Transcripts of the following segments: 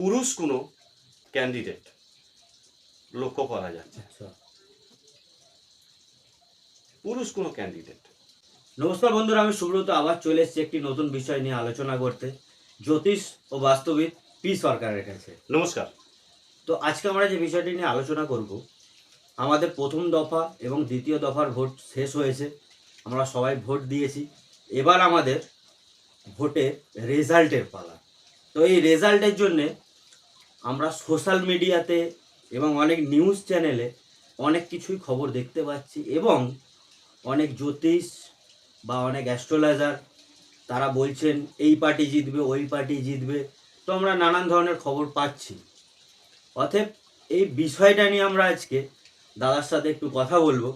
পুরুষ কোনো ক্যান্ডিডেট লক্ষ্য করা যাচ্ছে। পুরুষ কোনো ক্যান্ডিডেট। নমস্কার বন্ধুরা, আমি সুব্রত আবার চলে এসেছি একটি নতুন বিষয় নিয়ে আলোচনা করতে, জ্যোতিষ ও বাস্তবিক পি সরকারের কাছে। নমস্কার। তো আজকে আমরা যে বিষয়টি নিয়ে আলোচনা করব, আমাদের প্রথম দফা এবং দ্বিতীয় দফার ভোট শেষ হয়েছে। আমরা সবাই ভোট দিয়েছি। এবার আমাদের ভোটের রেজাল্টের পালা। তো এই রেজাল্টের জন্যে আমরা সোশ্যাল মিডিয়াতে এবং অনেক নিউজ চ্যানেলে অনেক কিছুই খবর দেখতে পাচ্ছি, এবং অনেক জ্যোতিষ বা অনেক অ্যাস্ট্রোলজার তারা বলছেন এই পার্টি জিতবে, ওই পার্টি জিতবে। তো আমরা নানান ধরনের খবর পাচ্ছি। অতএব এই বিষয়টা নিয়ে আমরা আজকে দাদার সাথে একটু কথা বলবো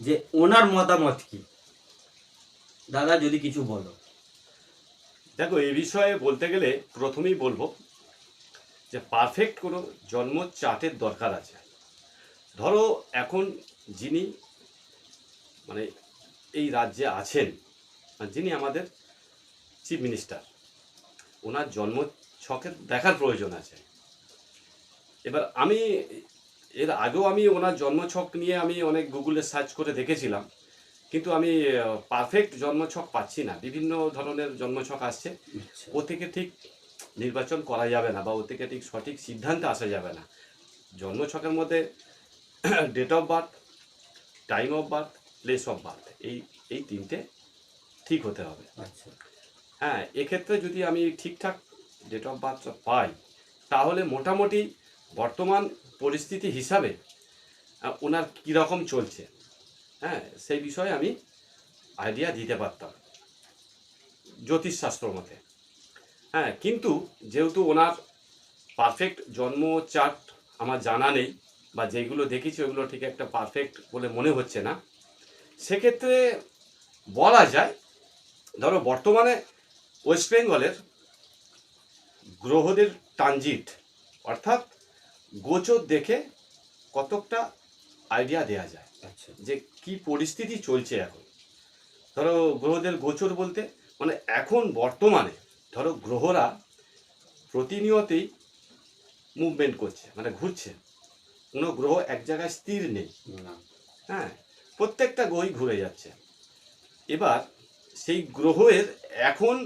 যে ওনার মতামত কি। দাদা, যদি কিছু বলো। দেখো, এই বিষয়ে বলতে গেলে প্রথমেই বলবো যে পারফেক্ট কোনো জন্ম চার্টের দরকার আছে। ধরো এখন যিনি মানে এই রাজ্যে আছেন, যিনি আমাদের চিফ মিনিস্টার, ওনার জন্ম ছকের দেখার প্রয়োজন আছে। এবার আমি এর আগেও ওনার জন্মছক নিয়ে আমি অনেক গুগলে সার্চ করে দেখেছিলাম, কিন্তু আমি পারফেক্ট জন্মছক পাচ্ছি না। বিভিন্ন ধরনের জন্মছক আসছে, ও থেকে ঠিক নির্বাচন করা যাবে না বা ও থেকে ঠিক সঠিক সিদ্ধান্তে আসা যাবে না। জন্মছকের মধ্যে date of birth, time of birth, place of birth, এই তিনটে ঠিক হতে হবে। আচ্ছা, হ্যাঁ, এক্ষেত্রে যদি আমি ঠিকঠাক ডেট অফ বার্থটা পাই, তাহলে মোটামুটি বর্তমান পরিস্থিতি হিসাবে ওনার কীরকম চলছে, হ্যাঁ, সেই বিষয়ে আমি আইডিয়া দিতে পারতাম জ্যোতিষশাস্ত্র মতে। হ্যাঁ, কিন্তু যেহেতু ওনার পারফেক্ট জন্ম চার্ট আমার জানা নেই, বা যেগুলো দেখেছি ওগুলো ঠিক একটা পারফেক্ট বলে মনে হচ্ছে না, সেক্ষেত্রে বলা যায়, ধরো বর্তমানে ওয়েস্ট বেঙ্গলের গ্রহদের ট্রানজিট অর্থাৎ গোচর দেখে কতকটা আইডিয়া দেওয়া যায় আচ্ছা, যে কি পরিস্থিতি চলছে এখন। ধরো গ্রহদের গোচর বলতে মানে এখন বর্তমানে ধরো গ্রহরা প্রতিনিয়তই মুভমেন্ট করছে, মানে ঘুরছে। কোনো গ্রহ এক জায়গায় স্থির নেই। হ্যাঁ, প্রত্যেকটা গ্রহই ঘুরে যাচ্ছে। এবার সেই গ্রহের এখন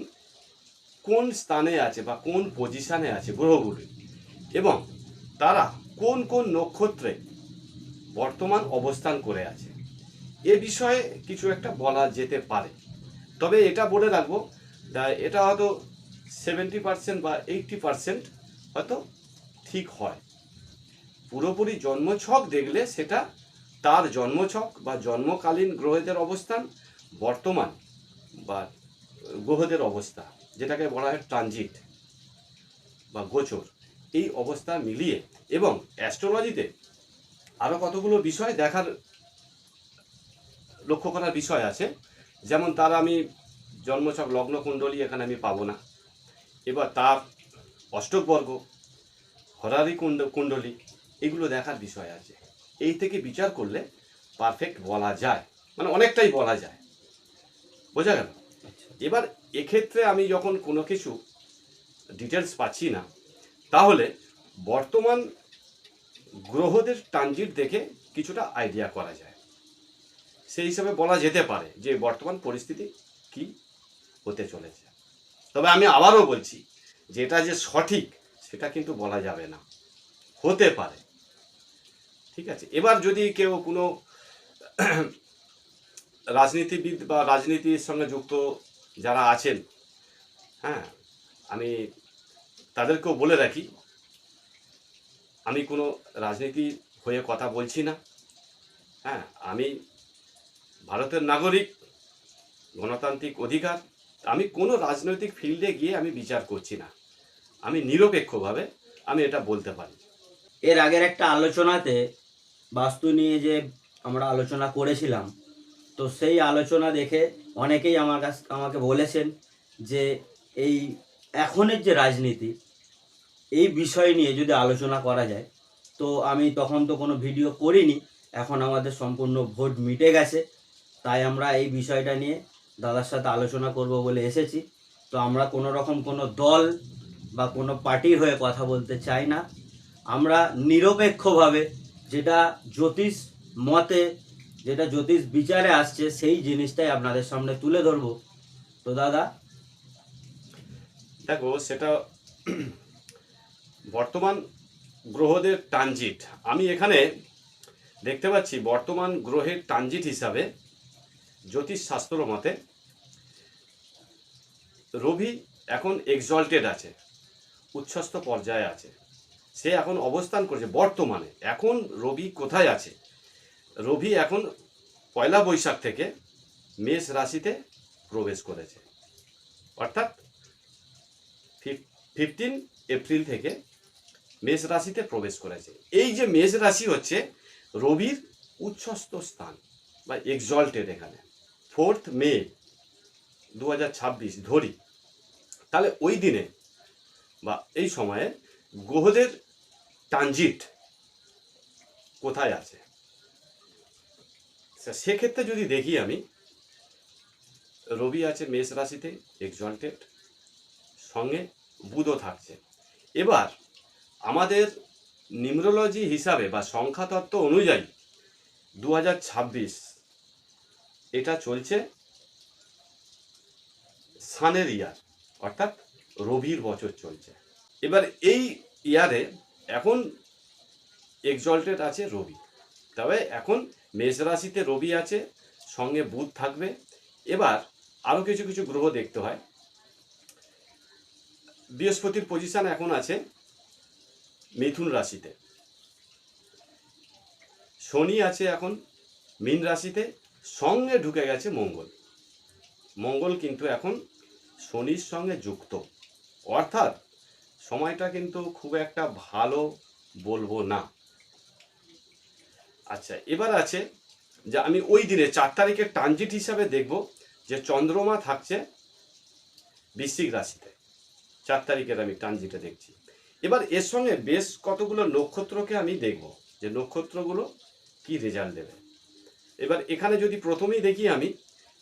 কোন স্থানে আছে বা কোন পজিশানে আছে গ্রহগুলি, এবং তারা কোন কোন নক্ষত্রে বর্তমান অবস্থান করে আছে, এ বিষয়ে কিছু একটা বলা যেতে পারে। তবে এটা বলে রাখবো, এটা হয়তো 70% বা 80% হয়তো ঠিক হয়। পুরোপুরি জন্মছক দেখলে সেটা তার জন্মছক বা জন্মকালীন গ্রহদের অবস্থান, বর্তমান বা গ্রহদের অবস্থা, যেটাকে বলা হয় ট্রানজিট বা গোচর, এই অবস্থা মিলিয়ে, এবং অ্যাস্ট্রোলজিতে আরও কতগুলো বিষয় দেখার লক্ষ্য করার বিষয় আছে। যেমন তার আমি জন্মছক লগ্ন কুণ্ডলী এখানে আমি পাবো না। এবার তার অষ্টক বর্গ, হরারি কুণ্ডলী, এগুলো দেখার বিষয় আছে। এই থেকে বিচার করলে পারফেক্ট বলা যায়, মানে অনেকটাই বলা যায়। বোঝা গেল? এবার এক্ষেত্রে আমি যখন কোনো কিছু ডিটেলস পাচ্ছি না, তাহলে বর্তমান গ্রহদের ট্রানজিট দেখে কিছুটা আইডিয়া করা যায়। সেই হিসাবে বলা যেতে পারে যে বর্তমান পরিস্থিতি কি হতে চলেছে। তবে আমি আবারও বলছি, যেটা যে সঠিক সেটা কিন্তু বলা যাবে না, হতে পারে। ঠিক আছে? এবার যদি কেউ কোনো রাজনীতিবিদ বা রাজনীতির সঙ্গে যুক্ত যারা আছেন, হ্যাঁ, আমি তাদেরকেও বলে রাখি, আমি কোনো রাজনীতি হয়ে কথা বলছি না। হ্যাঁ, আমি ভারতের নাগরিক, গণতান্ত্রিক অধিকার। আমি কোনো রাজনৈতিক ফিল্ডে গিয়ে আমি বিচার করছি না। আমি নিরপেক্ষভাবে আমি এটা বলতে পারি। এর আগের একটা আলোচনাতে বাস্তু নিয়ে যে আমরা আলোচনা করেছিলাম, তো সেই আলোচনা দেখে অনেকেই আমাকে বলেছেন যে এই এখনের যে রাজনীতি, এই বিষয় নিয়ে যদি আলোচনা করা যায়। তো আমি তখন তো কোনো ভিডিও করিনি, এখন আমাদের সম্পূর্ণ ভোট মিটে গেছে, তাই আমরা এই বিষয়টা নিয়ে দাদার সাথে আলোচনা করব বলে এসেছি। তো আমরা কোনো রকম কোনো দল বা কোনো পার্টির হয়ে কথা বলতে চাই না। আমরা নিরপেক্ষভাবে যেটা জ্যোতিষ মতে, যেটা জ্যোতিষ বিচারে আসছে সেই জিনিসটাই আপনাদের সামনে তুলে ধরবো। তো দাদা, দেখো সেটা বর্তমান গ্রহদের ট্রানজিট, আমি এখানে দেখতে পাচ্ছি বর্তমান গ্রহের ট্রানজিট হিসাবে জ্যোতিষ শাস্ত্র মতে রবি এখন এক্সল্টেড আছে, উচ্ছ্বস্ত পর্যায়ে আছে। সে এখন অবস্থান করছে বর্তমানে। এখন রবি কোথায় আছে? রবি এখন পয়লা বৈশাখ থেকে মেষ রাশিতে প্রবেশ করেছে, অর্থাৎ 15 এপ্রিল থেকে মেষ রাশিতে প্রবেশ করেছে। এই যে মেষ রাশি হচ্ছে রবির উচ্ছ্বস্ত স্থান বা এক্সল্টেড। এখানে 4 মে 2026 ধরি, তাহলে ওই দিনে বা এই সময়ে গ্রহদের ট্রানজিট কোথায় আছে সেক্ষেত্রে যদি দেখি আমি, রবি আছে মেষ রাশিতে এক্সল্টেড, সঙ্গে বুধও থাকছে। এবার আমাদের নিউমেরোলজি হিসাবে বা সংখ্যাতত্ত্ব অনুযায়ী 2026 এটা চলছে সানের ইয়ার, অর্থাৎ রবির বছর চলছে। এবার এই ইয়ারে এখন এক্সল্টেড আছে রবি, তবে এখন মেষ রাশিতে রবি আছে, সঙ্গে বুধ থাকবে। এবার আরও কিছু কিছু গ্রহ দেখতে হয়। বৃহস্পতির পজিশন এখন আছে মিথুন রাশিতে, শনি আছে এখন মীন রাশিতে, সঙ্গে ঢুকে গেছে মঙ্গল। মঙ্গল কিন্তু এখন শনির সঙ্গে যুক্ত, অর্থাৎ সময়টা কিন্তু খুব একটা ভালো বলবো না। আচ্ছা, এবার আছে যে আমি ওই দিনে 4 তারিখের ট্রানজিট হিসাবে দেখব যে চন্দ্রমা থাকছে বৃশ্চিক রাশিতে। 4 তারিখের আমি ট্রানজিটে দেখছি। এবার এর সঙ্গে বেশ কতগুলো নক্ষত্রকে আমি দেখব যে নক্ষত্রগুলো কি রেজাল্ট দেবে। এবার এখানে যদি প্রথমেই দেখি আমি,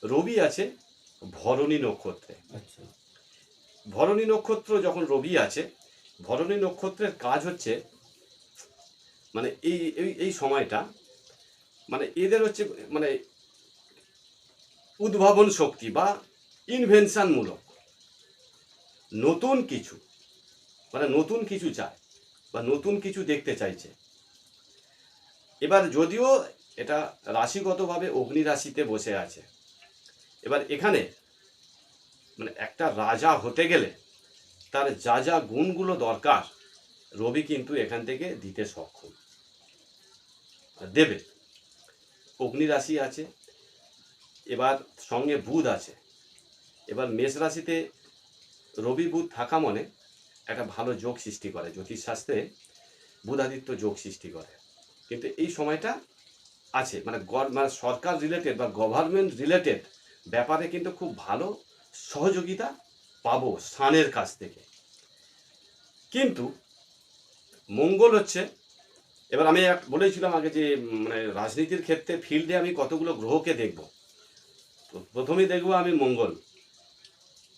রবি আছে ভরণী নক্ষত্রে। আচ্ছা, ভরণী নক্ষত্র যখন রবি আছে, ভরণী নক্ষত্রের কাজ হচ্ছে মানে এই এই এই সময়টা মানে এদের হচ্ছে মানে উদ্ভাবন শক্তি বা ইনভেনশনমূলক নতুন কিছু, মানে নতুন কিছু চায় বা নতুন কিছু দেখতে চাইছে। এবার যদিও এটা রাশিগতভাবে অগ্নি রাশিতে বসে আছে, এবার এখানে মানে একটা রাজা হতে গেলে তার যা যা গুণগুলো দরকার রবি কিন্তু এখান থেকে দিতে সক্ষম, দেবে। অগ্নি রাশি আছে, এবার সঙ্গে বুধ আছে। এবার মেষ রাশিতে রবি বুধ থাকা মানে একটা ভালো যোগ সৃষ্টি করে, জ্যোতিষশাস্ত্রে বুধাদিত্য যোগ সৃষ্টি করে। কিন্তু এই সময়টা আছে মানে মানে সরকার রিলেটেড বা গভর্নমেন্ট রিলেটেড ব্যাপারে কিন্তু খুব ভালো সহযোগিতা পাবো স্থানের কাছ থেকে। কিন্তু মঙ্গল হচ্ছে, এবার আমি বলেছিলাম আগে যে মানে রাজনীতির ক্ষেত্রে ফিল্ডে আমি কতগুলো গ্রহকে দেখব। প্রথমেই দেখব আমি মঙ্গল,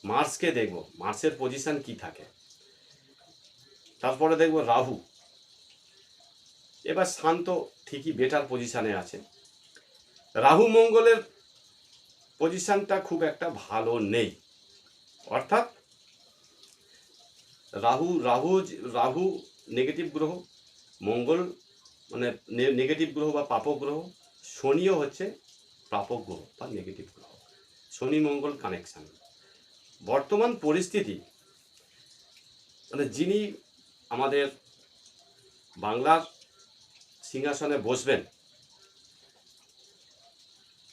মার্সকে দেখব, মার্সের পজিশন কি থাকে। তারপরে দেখব রাহু, এবার শান্ত ঠিকই বেটার পজিশনে আছে। রাহু মঙ্গলের পজিশনটা খুব একটা ভালো নেই, অর্থাৎ রাহু রাহু রাহু নেগেটিভ গ্রহ, মঙ্গল মানে নেগেটিভ গ্রহ বা পাপক গ্রহ, শনিও হচ্ছে প্রাপক গ্রহ বা নেগেটিভ গ্রহ। শনি মঙ্গল কানেকশন বর্তমান পরিস্থিতি মানে যিনি আমাদের বাংলার সিংহাসনে বসবেন,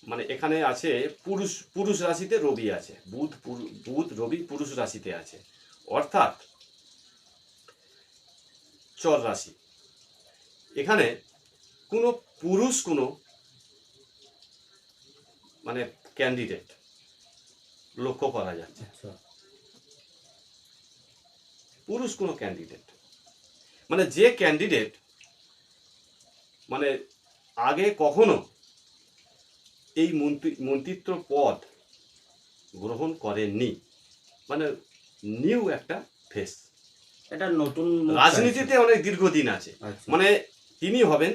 মানে এখানে আছে পুরুষ রাশিতে রবি আছে, বুধ রবি পুরুষ রাশিতে আছে, অর্থাৎ চর রাশি। এখানে কোনো পুরুষ কোনো মানে ক্যান্ডিডেট লক্ষ্য করা যাচ্ছে, আচ্ছা, পুরুষ কোনো ক্যান্ডিডেট মানে যে ক্যান্ডিডেট মানে আগে কখনো এই মন্ত্রিত্ব পদ গ্রহণ করেননি, মানে নিউ একটা ফেস, এটা নতুন মুখ রাজনীতিতে অনেক দীর্ঘদিন আছে। চাইছে। আচ্ছা মানে তিনি হবেন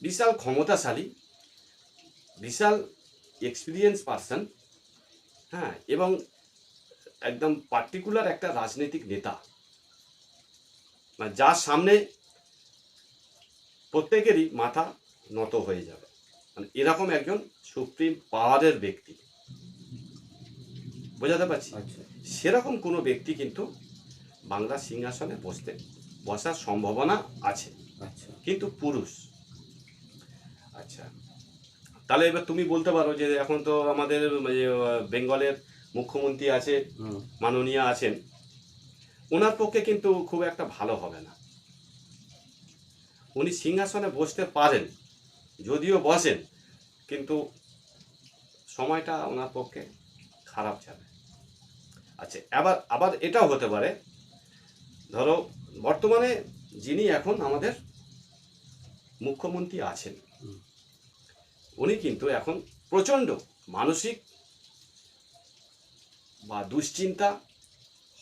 বিশাল ক্ষমতাশালী, বিশাল এক্সপিরিয়েন্স পার্সন, হ্যাঁ, এবং একদম পার্টিকুলার একটা রাজনৈতিক নেতা, মানে যার সামনে প্রত্যেকেরই মাথা নত হয়ে যাবে। মানে এরকম একজন সুপ্রিম পাওয়ারের ব্যক্তি, বোঝাতে পারছি? আচ্ছা সেরকম কোনো ব্যক্তি কিন্তু বাংলার সিংহাসনে বসার সম্ভাবনা আছে, আচ্ছা কিন্তু পুরুষ। আচ্ছা, তাহলে এবার তুমি বলতে পারো যে এখন তো আমাদের বেঙ্গলের মুখ্যমন্ত্রী আছে, হুম মাননীয় আছেন, ওনার পক্ষে কিন্তু খুব একটা ভালো হবে না। উনি সিংহাসনে বসতে পারেন, যদিও বসেন, কিন্তু সময়টা ওনার পক্ষে খারাপ যাবে। আচ্ছা, আবার আবার এটাও হতে পারে, ধরো বর্তমানে যিনি এখন আমাদের মুখ্যমন্ত্রী আছেন, হুম। উনি কিন্তু এখন প্রচণ্ড মানসিক বা দুশ্চিন্তা,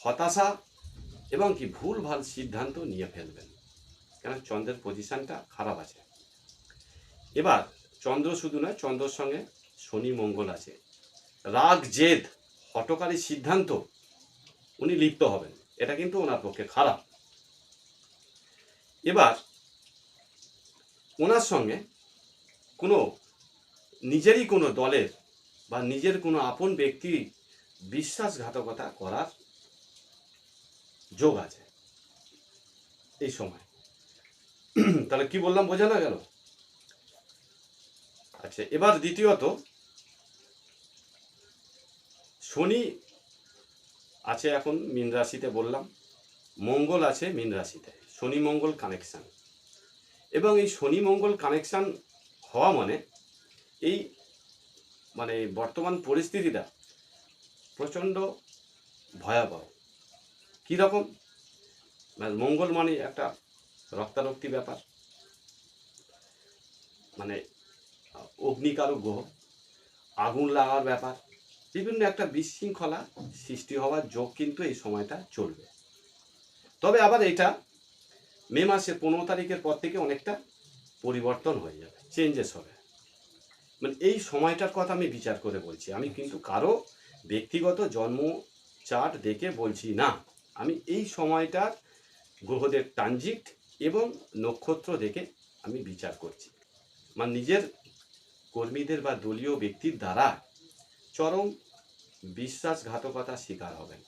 হতাশা এবং কি ভুলভাল সিদ্ধান্ত নিয়ে ফেলবেন, কেন চন্দ্রের পজিশনটা খারাপ আছে। এবার চন্দ্র শুধু নয়, চন্দ্রর সঙ্গে শনি মঙ্গল আছে, রাগ জেদ হঠকারী সিদ্ধান্ত উনি লিপ্ত হবেন, এটা কিন্তু ওনার পক্ষে খারাপ। এবার ওনার সঙ্গে কোনো নিজেরই কোনো দলের বা নিজের কোনো আপন ব্যক্তি বিশ্বাসঘাতকতা করার যোগ আছে এই সময়। তাহলে কি বললাম, বোঝা না গেল? আচ্ছা, এবার দ্বিতীয়ত, শনি আছে এখন মীন রাশিতে, বললাম মঙ্গল আছে মীন রাশিতে, শনি মঙ্গল কানেকশান। এবং এই শনি মঙ্গল কানেকশান হওয়া মানে এই মানে বর্তমান পরিস্থিতিটা প্রচণ্ড ভয়াবহ। কীরকম? মঙ্গল মানে একটা রক্তারক্তি ব্যাপার, মানে অগ্নিকারক গ্রহ, আগুন লাগার ব্যাপার, বিভিন্ন একটা বিশৃঙ্খলা সৃষ্টি হওয়ার যোগ কিন্তু এই সময়টা চলবে। তবে আবার এটা মে মাসের 15 তারিখের পর থেকে অনেকটা পরিবর্তন হয়ে যাবে, চেঞ্জেস হবে। মানে এই সময়টার কথা আমি বিচার করে বলছি, আমি কিন্তু কারো ব্যক্তিগত জন্ম চার্ট দেখে বলছি না, আমি এই সময়টার গ্রহদের ট্রানজিট এবং নক্ষত্র দেখে আমি বিচার করছি। মানে নিজের কর্মীদের বা দলীয় ব্যক্তির দ্বারা চরম বিশ্বাসঘাতকতার শিকার হবেন,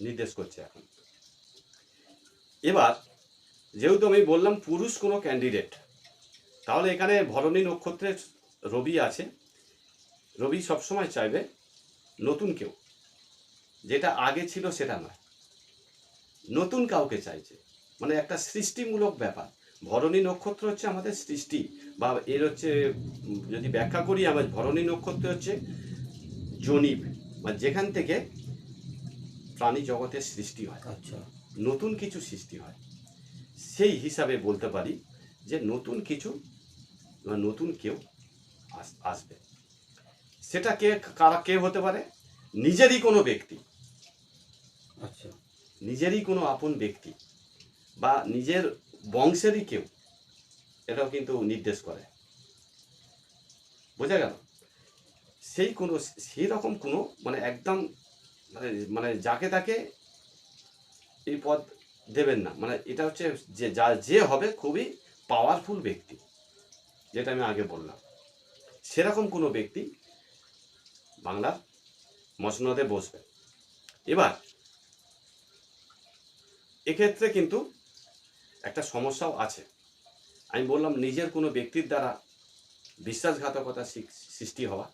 নির্দেশ করছে এখন। এবার যেহেতু আমি বললাম পুরুষ কোনো ক্যান্ডিডেট, তাহলে এখানে ভরণী নক্ষত্রের রবি আছে। রবি সবসময় চাইবে নতুন কেউ, যেটা আগে ছিল সেটা নয়, নতুন কাউকে চাইছে, মানে একটা সৃষ্টিমূলক ব্যাপার। ভরণী নক্ষত্র হচ্ছে আমাদের সৃষ্টি, বা এর হচ্ছে যদি ব্যাখ্যা করি, আমার ভরণী নক্ষত্র হচ্ছে জনিব, মানে যেখান থেকে প্রাণী জগতের সৃষ্টি হয়, আচ্ছা নতুন কিছু সৃষ্টি হয়। সেই হিসাবে বলতে পারি যে নতুন কিছু বা নতুন কেউ আসবে। সেটা কে হতে পারে? নিজেরই কোনো ব্যক্তি, আচ্ছা নিজেরই কোনো আপন ব্যক্তি, বা নিজের বংশেরই কেউ, এটাও কিন্তু নির্দেশ করে, বোঝা গেল? সেই রকম কোনো মানে একদম মানে মানে যাকে তাকে এই পদ দেবেন না, মানে এটা হচ্ছে যে হবে খুবই পাওয়ারফুল ব্যক্তি, যেটা আমি আগে বললাম, সেরকম কোনো ব্যক্তি বাংলার মসনদে বসবে। এবার এক্ষেত্রে কিন্তু একটা সমস্যাও আছে। আমি বললাম নিজের কোনো ব্যক্তির দ্বারা বিশ্বাসঘাতকতা সৃষ্টি হওয়া,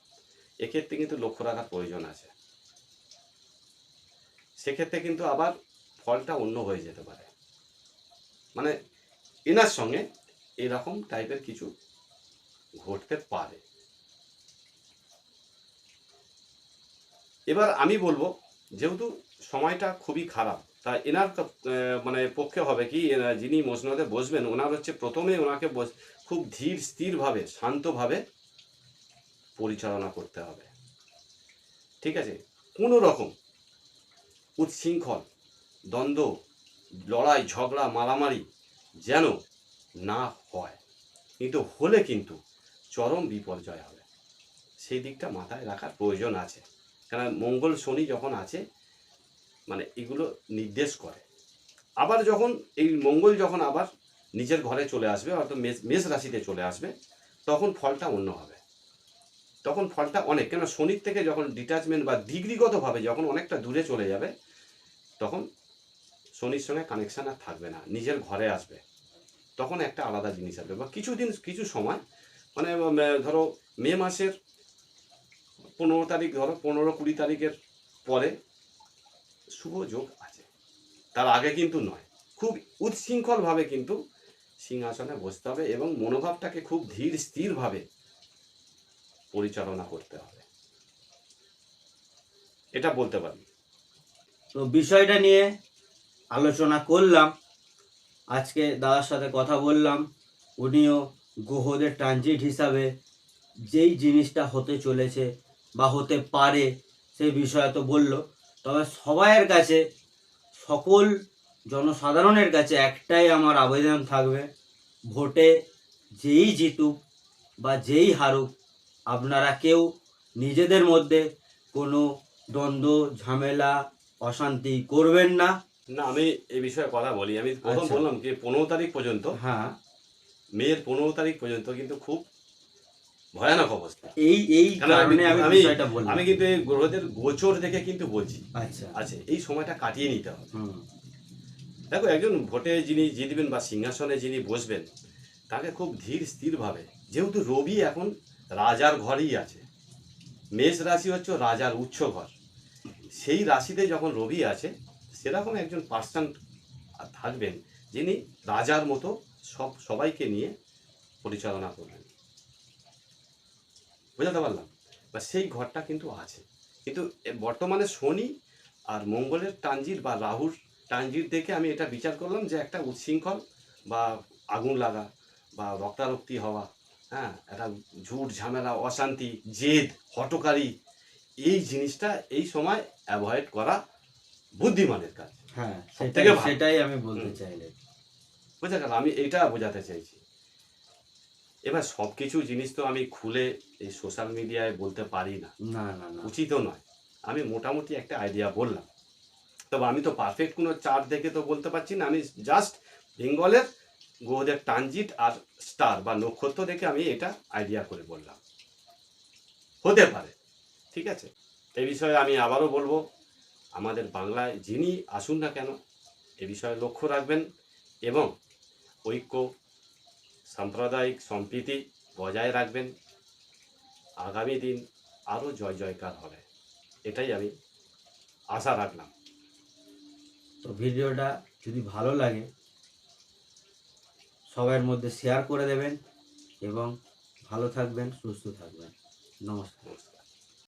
এক্ষেত্রে কিন্তু লক্ষ্য রাখার প্রয়োজন আছে। সেক্ষেত্রে কিন্তু আবার ফলটা অন্য হয়ে যেতে পারে, মানে এনার সঙ্গে এরকম টাইপের কিছু ঘটতে পারে। এবার আমি বলবো, যেহেতু সময়টা খুবই খারাপ, তা এনার মানে পক্ষে হবে কি, যিনি মসনদে বসবেন ওনার হচ্ছে প্রথমে ওনাকে খুব ধীর স্থিরভাবে শান্তভাবে পরিচালনা করতে হবে, ঠিক আছে? কোনো রকম উচ্ছৃঙ্খল দ্বন্দ্ব লড়াই ঝগড়া মারামারি যেন না হয়, কিন্তু হলে কিন্তু চরম বিপর্যয় হবে, সেই দিকটা মাথায় রাখার প্রয়োজন আছে। কারণ মঙ্গল শনি যখন আছে মানে এগুলো নির্দেশ করে। আবার যখন এই মঙ্গল যখন আবার নিজের ঘরে চলে আসবে, অর্থাৎ মেষ রাশিতে চলে আসবে, তখন ফলটা অন্য হবে। তখন ফলটা অনেক, কেন শনির থেকে যখন ডিট্যাচমেন্ট বা ডিগ্রিগতভাবে যখন অনেকটা দূরে চলে যাবে, তখন শনির সঙ্গে কানেকশান আর থাকবে না, নিজের ঘরে আসবে, তখন একটা আলাদা জিনিস আসবে। বা কিছু সময় মানে ধরো মে মাসের 15 তারিখ, ধরো 15-20 তারিখের পরে শুভ যোগ আছে, তার আগে কিন্তু নয়। খুব উচ্ছৃঙ্খলভাবে কিন্তু সিংহাসনে বসতে হবে এবং মনোভাবটাকে খুব ধীর স্থিরভাবে পরিচালনা করতে হবে, এটা বলতে পারি। তো বিষয়টা নিয়ে আলোচনা করলাম, আজকে দাদার সাথে কথা বললাম, উনিও গ্রহদের ট্রানজিট হিসাবে যেই জিনিসটা হতে চলেছে বা হতে পারে সেই বিষয়ে তো বলল। তবে সবাইয়ের কাছে, সকল জনসাধারণের কাছে একটাই আমার আবেদন থাকবে, ভোটে যেই জিতুক বা যেই হারুক, আপনারা কেউ নিজেদের মধ্যে কোনো দ্বন্দ্ব ঝামেলা অশান্তি করবেন না। না, আমি এই বিষয়ে কথা বলি। আমি প্রথম আচ্ছা। বললাম যে 15 তারিখ পর্যন্ত, হ্যাঁ, মেয়ের 15 তারিখ পর্যন্ত কিন্তু খুব ভয়ানক অবস্থা। এই কেন কারণে আমি আমি বিষয়টা বললাম। আমি কিন্তু এই গ্রহদের গোচর দেখে কিন্তু বলছি, আচ্ছা। আছে এই সময়টা কাটিয়ে নিতে হবে। হুম। দেখো, একজন ভোটে যিনি জিতবেন বা সিংহাসনে যিনি বসবেন, তাকে খুব ধীর স্থিরভাবে, যেহেতু রবি এখন রাজার ঘরেই আছে, মেষ রাশি হচ্ছে রাজার উচ্চ ঘর, সেই রাশিতে যখন রবি আছে, সেরকম একজন পার্সন থাকবেন যিনি রাজার মতো সবাইকে নিয়ে পরিচালনা করবেন। বুঝাতে পারলাম? বা সেই ঘরটা কিন্তু আছে। কিন্তু বর্তমানে শনি আর মঙ্গলের ট্রানজিট বা রাহুর ট্রানজিট দেখে আমি এটা বিচার করলাম যে একটা উচ্ছৃঙ্খল বা আগুন লাগা বা রক্তারক্তি হওয়া, হ্যাঁ, একটা ঝুট ঝামেলা অশান্তি জেদ হঠকারী, এই জিনিসটা এই সময় অ্যাভয়েড করা বুদ্ধিমানের কাজ। হ্যাঁ, সবথেকে ভালো। সেটাই আমি বলতে চাইলে। বুঝা গেল? আমি এইটা বোঝাতে চাইছি। এবার সব কিছু জিনিস তো আমি খুলে এই সোশ্যাল মিডিয়ায় বলতে পারি না, না না না। উচিতও নয়। আমি মোটামুটি একটা আইডিয়া বললাম। তবে আমি তো পারফেক্ট কোনো চার্ট দেখে তো বলতে পারছি না, আমি জাস্ট বেঙ্গলের গ্রহদের ট্রানজিট আর স্টার বা নক্ষত্র দেখে আমি এটা আইডিয়া করে বললাম, হতে পারে। ঠিক আছে, এই বিষয়ে আমি আবারও বলবো, আমাদের বাংলায় যিনি আসুন না কেন এ বিষয়ে লক্ষ্য রাখবেন এবং ঐক্য সাম্প্রদায়িক সম্প্রীতি বজায় রাখবেন। আগামী দিন আরও জয় জয়কার হবে, এটাই আমি আশা রাখলাম। তো ভিডিওটা যদি ভালো লাগে সবার মধ্যে শেয়ার করে দেবেন এবং ভালো থাকবেন, সুস্থ থাকবেন। নমস্কার। নমস্কার।